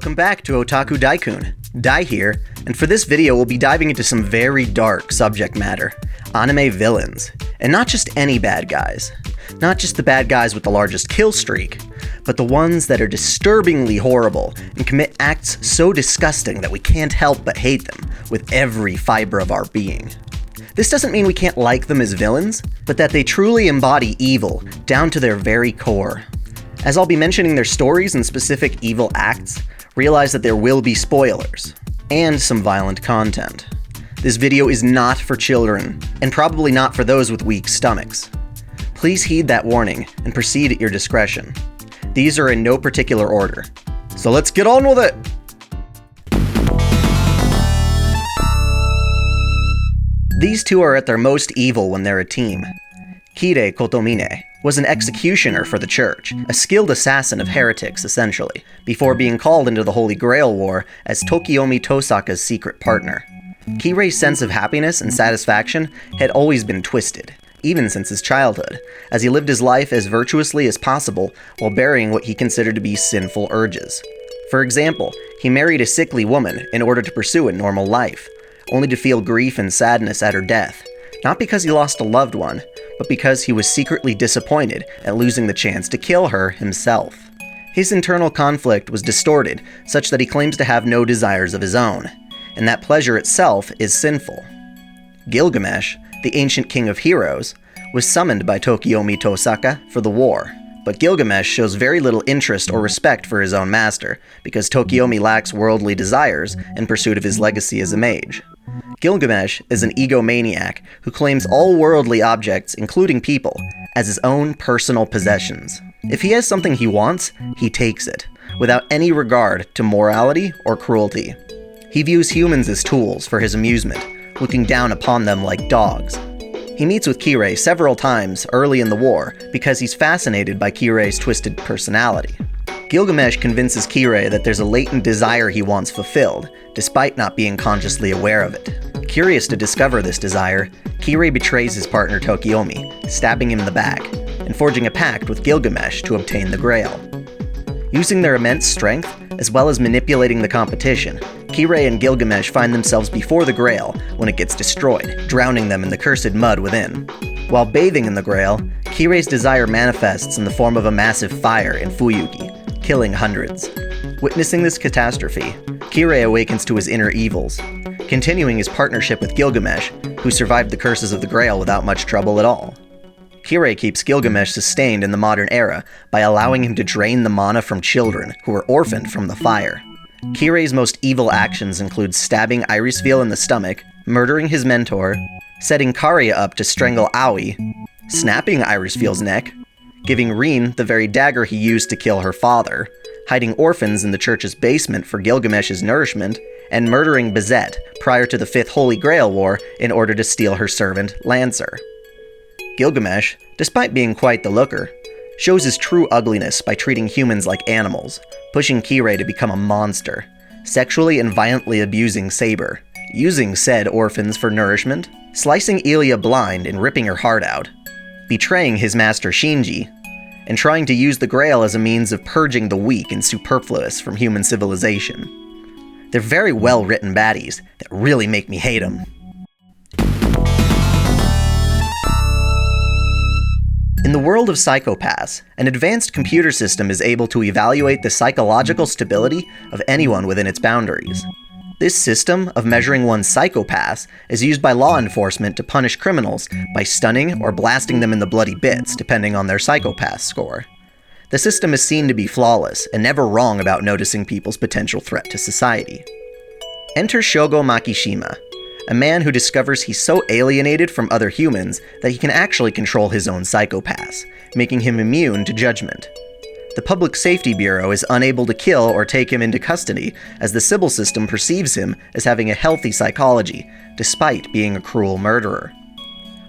Welcome back to OtakuDaiKun. Dai here, and for this video we'll be diving into some very dark subject matter. Anime villains. And not just any bad guys. Not just the bad guys with the largest kill streak, but the ones that are disturbingly horrible and commit acts so disgusting that we can't help but hate them with every fiber of our being. This doesn't mean we can't like them as villains, but that they truly embody evil down to their very core. As I'll be mentioning their stories and specific evil acts, realize that there will be spoilers, and some violent content. This video is not for children, and probably not for those with weak stomachs. Please heed that warning, and proceed at your discretion. These are in no particular order. So let's get on with it! These two are at their most evil when they're a team. Kire Kotomine was an executioner for the church, a skilled assassin of heretics, essentially, before being called into the Holy Grail War as Tokiomi Tosaka's secret partner. Kirei's sense of happiness and satisfaction had always been twisted, even since his childhood, as he lived his life as virtuously as possible while burying what he considered to be sinful urges. For example, he married a sickly woman in order to pursue a normal life, only to feel grief and sadness at her death, not because he lost a loved one, but because he was secretly disappointed at losing the chance to kill her himself. His internal conflict was distorted such that he claims to have no desires of his own, and that pleasure itself is sinful. Gilgamesh, the ancient king of heroes, was summoned by Tokiomi Tosaka for the war, but Gilgamesh shows very little interest or respect for his own master, because Tokiomi lacks worldly desires in pursuit of his legacy as a mage. Gilgamesh is an egomaniac who claims all worldly objects, including people, as his own personal possessions. If he has something he wants, he takes it, without any regard to morality or cruelty. He views humans as tools for his amusement, looking down upon them like dogs. He meets with Kirei several times early in the war because he's fascinated by Kirei's twisted personality. Gilgamesh convinces Kirei that there's a latent desire he wants fulfilled, despite not being consciously aware of it. Curious to discover this desire, Kirei betrays his partner Tokiomi, stabbing him in the back, and forging a pact with Gilgamesh to obtain the Grail. Using their immense strength, as well as manipulating the competition, Kirei and Gilgamesh find themselves before the Grail when it gets destroyed, drowning them in the cursed mud within. While bathing in the Grail, Kirei's desire manifests in the form of a massive fire in Fuyuki, killing hundreds. Witnessing this catastrophe, Kirei awakens to his inner evils, continuing his partnership with Gilgamesh, who survived the curses of the Grail without much trouble at all. Kirei keeps Gilgamesh sustained in the modern era by allowing him to drain the mana from children who were orphaned from the fire. Kirei's most evil actions include stabbing Irisfeel in the stomach, murdering his mentor, setting Karia up to strangle Aoi, snapping Irisfeel's neck, giving Rin the very dagger he used to kill her father, hiding orphans in the church's basement for Gilgamesh's nourishment, and murdering Bizet prior to the Fifth Holy Grail War in order to steal her servant, Lancer. Gilgamesh, despite being quite the looker, shows his true ugliness by treating humans like animals, pushing Kirei to become a monster, sexually and violently abusing Saber, using said orphans for nourishment, slicing Ilya blind and ripping her heart out, betraying his master Shinji, and trying to use the Grail as a means of purging the weak and superfluous from human civilization. They're very well-written baddies that really make me hate them. In the world of psychopaths, an advanced computer system is able to evaluate the psychological stability of anyone within its boundaries. This system of measuring one's psychopaths is used by law enforcement to punish criminals by stunning or blasting them in the bloody bits, depending on their psychopath score. The system is seen to be flawless and never wrong about noticing people's potential threat to society. Enter Shogo Makishima, a man who discovers he's so alienated from other humans that he can actually control his own psychopaths, making him immune to judgment. The Public Safety Bureau is unable to kill or take him into custody, as the Sybil system perceives him as having a healthy psychology, despite being a cruel murderer.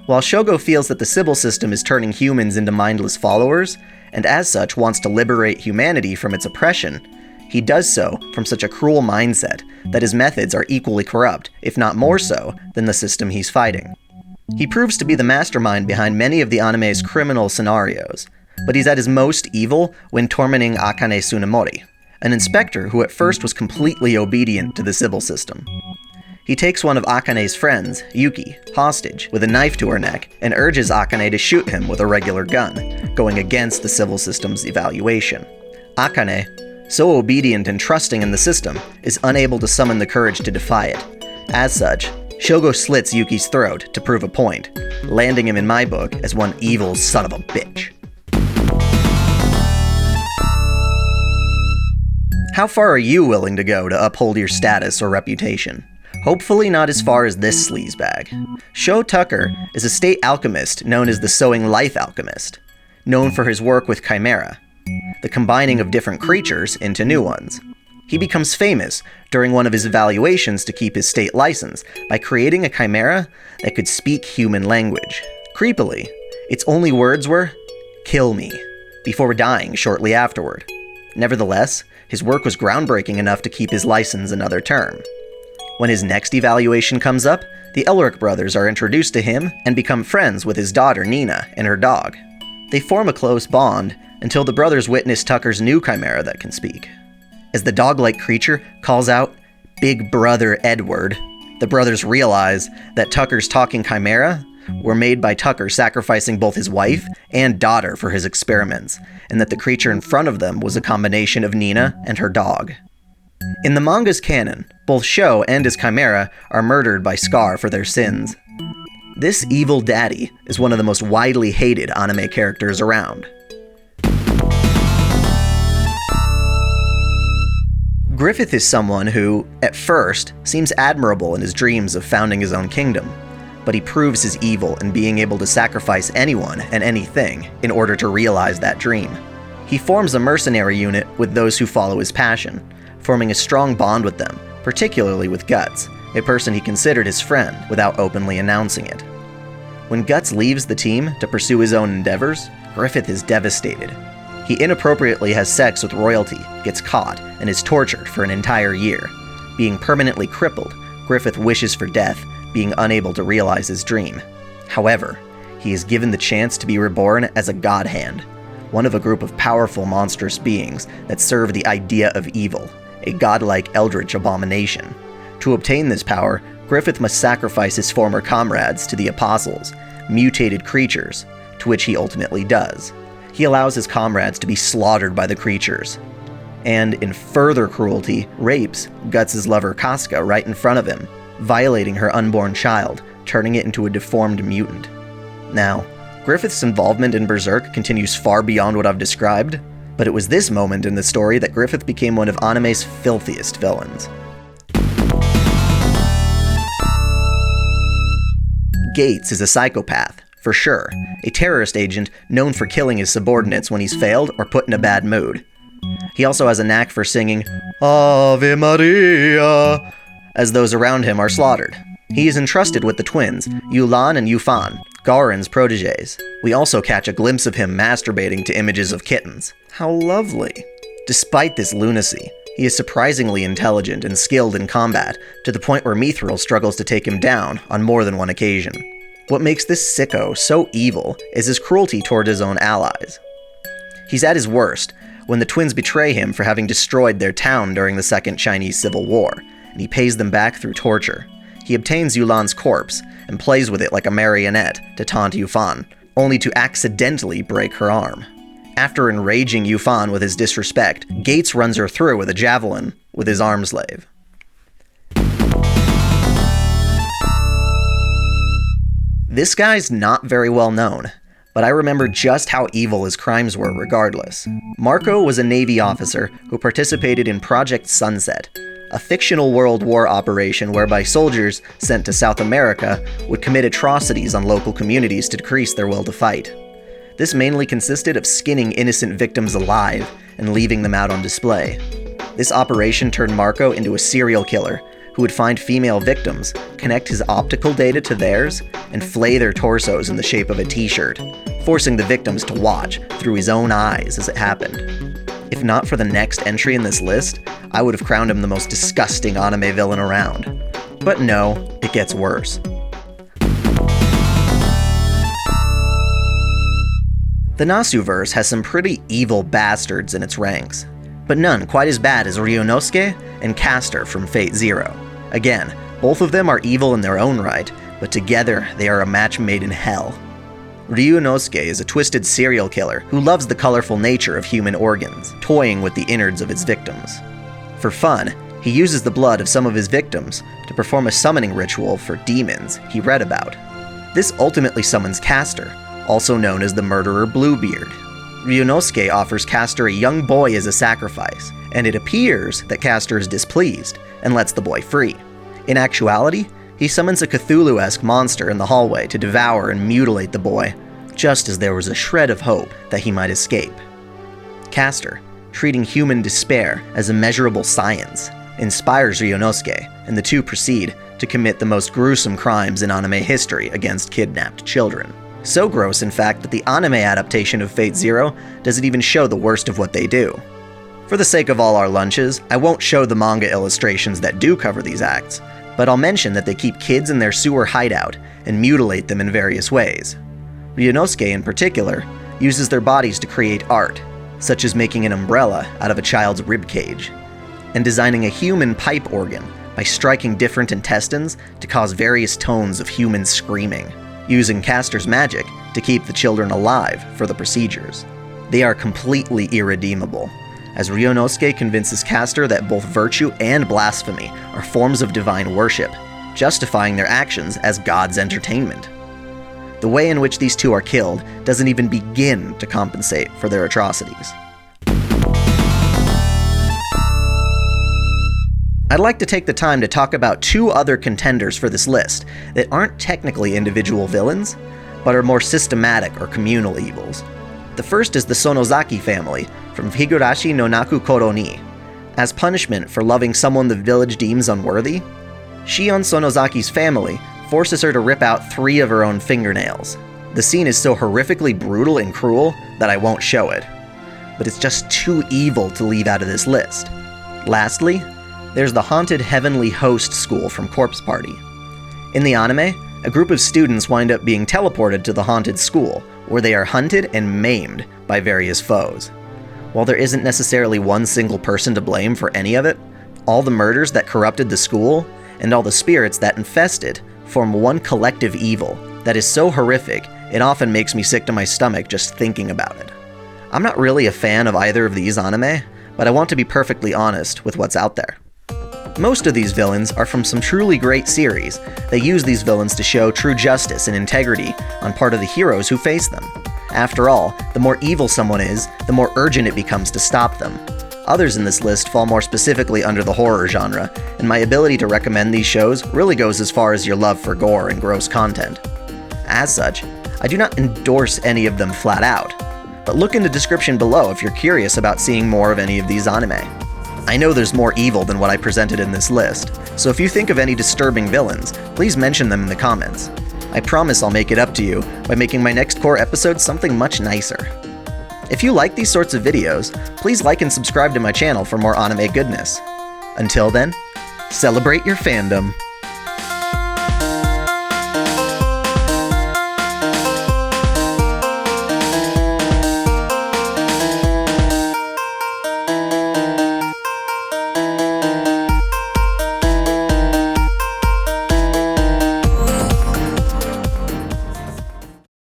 While Shogo feels that the Sybil system is turning humans into mindless followers, and as such wants to liberate humanity from its oppression, he does so from such a cruel mindset that his methods are equally corrupt, if not more so, than the system he's fighting. He proves to be the mastermind behind many of the anime's criminal scenarios, but he's at his most evil when tormenting Akane Tsunemori, an inspector who at first was completely obedient to the civil system. He takes one of Akane's friends, Yuki, hostage with a knife to her neck and urges Akane to shoot him with a regular gun, going against the civil system's evaluation. Akane, so obedient and trusting in the system, is unable to summon the courage to defy it. As such, Shogo slits Yuki's throat to prove a point, landing him in my book as one evil son of a bitch. How far are you willing to go to uphold your status or reputation? Hopefully not as far as this sleazebag. Shou Tucker is a state alchemist known as the Sowing Life Alchemist, known for his work with Chimera, the combining of different creatures into new ones. He becomes famous during one of his evaluations to keep his state license by creating a chimera that could speak human language. Creepily, its only words were, "Kill me," before dying shortly afterward. Nevertheless, his work was groundbreaking enough to keep his license another term. When his next evaluation comes up, the Elric brothers are introduced to him and become friends with his daughter Nina and her dog. They form a close bond until the brothers witness Tucker's new chimera that can speak. As the dog-like creature calls out, "Big Brother Edward," the brothers realize that Tucker's talking chimera were made by Tucker sacrificing both his wife and daughter for his experiments, and that the creature in front of them was a combination of Nina and her dog. In the manga's canon, both Shou and his chimera are murdered by Scar for their sins. This evil daddy is one of the most widely hated anime characters around. Griffith is someone who, at first, seems admirable in his dreams of founding his own kingdom, but he proves his evil in being able to sacrifice anyone and anything in order to realize that dream. He forms a mercenary unit with those who follow his passion, forming a strong bond with them, particularly with Guts, a person he considered his friend without openly announcing it. When Guts leaves the team to pursue his own endeavors, Griffith is devastated. He inappropriately has sex with royalty, gets caught, and is tortured for an entire year. Being permanently crippled, Griffith wishes for death, being unable to realize his dream. However, he is given the chance to be reborn as a God Hand, one of a group of powerful monstrous beings that serve the idea of evil, a godlike eldritch abomination. To obtain this power, Griffith must sacrifice his former comrades to the Apostles, mutated creatures, to which he ultimately does. He allows his comrades to be slaughtered by the creatures, and in further cruelty, rapes Guts' lover Casca right in front of him, violating her unborn child, turning it into a deformed mutant. Now, Griffith's involvement in Berserk continues far beyond what I've described, but it was this moment in the story that Griffith became one of anime's filthiest villains. Gates is a psychopath, for sure, a terrorist agent known for killing his subordinates when he's failed or put in a bad mood. He also has a knack for singing Ave Maria as those around him are slaughtered. He is entrusted with the twins, Yulan and Yufan, Garen's protégés. We also catch a glimpse of him masturbating to images of kittens. How lovely. Despite this lunacy, he is surprisingly intelligent and skilled in combat, to the point where Mithril struggles to take him down on more than one occasion. What makes this sicko so evil is his cruelty toward his own allies. He's at his worst when the twins betray him for having destroyed their town during the Second Chinese Civil War, and he pays them back through torture. He obtains Yulan's corpse and plays with it like a marionette to taunt Yufan, only to accidentally break her arm. After enraging Yufan with his disrespect, Gates runs her through with a javelin with his arm slave. This guy's not very well known, but I remember just how evil his crimes were regardless. Marco was a Navy officer who participated in Project Sunset, a fictional World War operation whereby soldiers sent to South America would commit atrocities on local communities to decrease their will to fight. This mainly consisted of skinning innocent victims alive and leaving them out on display. This operation turned Marco into a serial killer who would find female victims, connect his optical data to theirs, and flay their torsos in the shape of a t-shirt, forcing the victims to watch through his own eyes as it happened. If not for the next entry in this list, I would have crowned him the most disgusting anime villain around. But no, it gets worse. The Nasuverse has some pretty evil bastards in its ranks. but none quite as bad as Ryuunosuke and Caster from Fate Zero. Again, both of them are evil in their own right, but together they are a match made in hell. Ryuunosuke is a twisted serial killer who loves the colorful nature of human organs, toying with the innards of his victims. For fun, he uses the blood of some of his victims to perform a summoning ritual for demons he read about. This ultimately summons Caster, also known as the murderer Bluebeard. Ryuunosuke offers Caster a young boy as a sacrifice, and it appears that Caster is displeased and lets the boy free. In actuality, he summons a Cthulhu-esque monster in the hallway to devour and mutilate the boy, just as there was a shred of hope that he might escape. Caster, treating human despair as a measurable science, inspires Ryuunosuke, and the two proceed to commit the most gruesome crimes in anime history against kidnapped children. So gross, in fact, that the anime adaptation of Fate Zero doesn't even show the worst of what they do. For the sake of all our lunches, I won't show the manga illustrations that do cover these acts, but I'll mention that they keep kids in their sewer hideout and mutilate them in various ways. Ryuunosuke, in particular, uses their bodies to create art, such as making an umbrella out of a child's ribcage, and designing a human pipe organ by striking different intestines to cause various tones of human screaming, using Caster's magic to keep the children alive for the procedures. They are completely irredeemable, as Ryuunosuke convinces Caster that both virtue and blasphemy are forms of divine worship, justifying their actions as God's entertainment. The way in which these two are killed doesn't even begin to compensate for their atrocities. I'd like to take the time to talk about two other contenders for this list that aren't technically individual villains, but are more systematic or communal evils. The first is the Sonozaki family from Higurashi no Naku Koro ni. As punishment for loving someone the village deems unworthy, Shion Sonozaki's family forces her to rip out 3 of her own fingernails. The scene is so horrifically brutal and cruel that I won't show it, but it's just too evil to leave out of this list. Lastly, there's the haunted heavenly host school from Corpse Party. In the anime, a group of students wind up being teleported to the haunted school, where they are hunted and maimed by various foes. While there isn't necessarily one single person to blame for any of it, all the murders that corrupted the school, and all the spirits that infest it, form one collective evil that is so horrific it often makes me sick to my stomach just thinking about it. I'm not really a fan of either of these anime, but I want to be perfectly honest with what's out there. Most of these villains are from some truly great series that use these villains to show true justice and integrity on part of the heroes who face them. After all, the more evil someone is, the more urgent it becomes to stop them. Others in this list fall more specifically under the horror genre, and my ability to recommend these shows really goes as far as your love for gore and gross content. As such, I do not endorse any of them flat out, but look in the description below if you're curious about seeing more of any of these anime. I know there's more evil than what I presented in this list, so if you think of any disturbing villains, please mention them in the comments. I promise I'll make it up to you by making my next core episode something much nicer. If you like these sorts of videos, please like and subscribe to my channel for more anime goodness. Until then, celebrate your fandom.